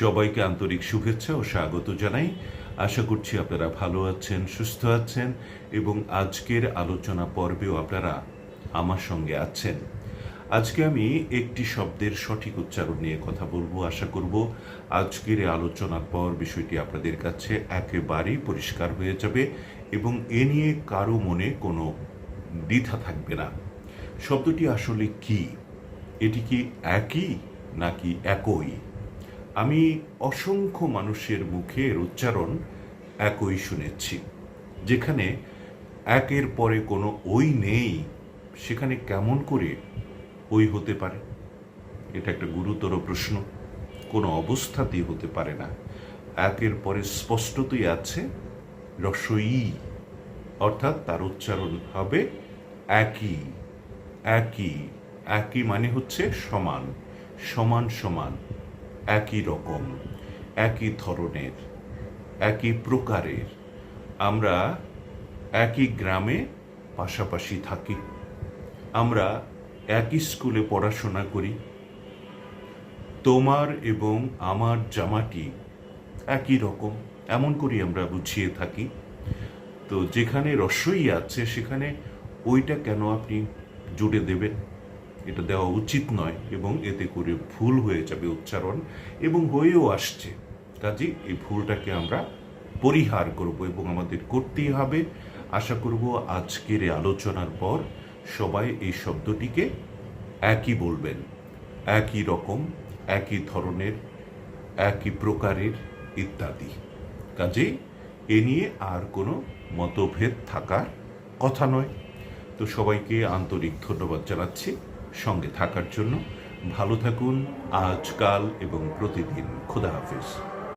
সবাইকে আন্তরিক শুভেচ্ছা ও স্বাগত জানাই। আশা করছি আপনারা ভালো আছেন, সুস্থ আছেন এবং আজকের আলোচনা পর্বেও আপনারা আমার সঙ্গে আছেন। আজকে আমি একটি শব্দের সঠিক উচ্চারণ নিয়ে কথা বলবো। আশা করব আজকের এই আলোচনার পর বিষয়টি আপনাদের কাছে একেবারেই পরিষ্কার হয়ে যাবে এবং এ নিয়ে কারো মনে কোনো দ্বিধা থাকবে না। শব্দটি আসলে কি? এটি কি একই নাকি একই? আমি অসংখ্য মানুষের মুখের উচ্চারণ একই শুনেছি। যেখানে একের পরে কোনো ওই নেই, সেখানে কেমন করে ওই হতে পারে? এটা একটা গুরুতর প্রশ্ন। কোনো অবস্থাতেই হতে পারে না। একের পরে স্পষ্টতই আছে রস্বই, অর্থাৎ তার উচ্চারণ হবে একই। একই একই মানে হচ্ছে সমান, সমান সমান, একই রকম, একই ধরনের, একই প্রকারের। আমরা একই গ্রামে পাশাপাশি থাকি, আমরা একই স্কুলে পড়াশোনা করি, তোমার এবং আমার জামাটি একই রকম, এমন করি আমরা বুঝিয়ে থাকি। তো যেখানে রস্বই আছে সেখানে ওইটা কেন আপনি জুড়ে দেবেন? এটা দেওয়া উচিত নয় এবং এতে করে ভুল হয়ে যাবে উচ্চারণ, এবং হয়েও আসছে। কাজে এই ভুলটাকে আমরা পরিহার করব এবং আমাদের করতেই হবে। আশা করব আজকের এই আলোচনার পর সবাই এই শব্দটিকে একই বলবেন, একই রকম, একই ধরনের, একই প্রকারের ইত্যাদি। কাজেই এ নিয়ে আর কোনো মতভেদ থাকার কথা নয়। তো সবাইকে আন্তরিক ধন্যবাদ জানাচ্ছি সঙ্গে থাকার জন্য। ভালো থাকুন আজকাল এবং প্রতিদিন। খোদা হাফেজ।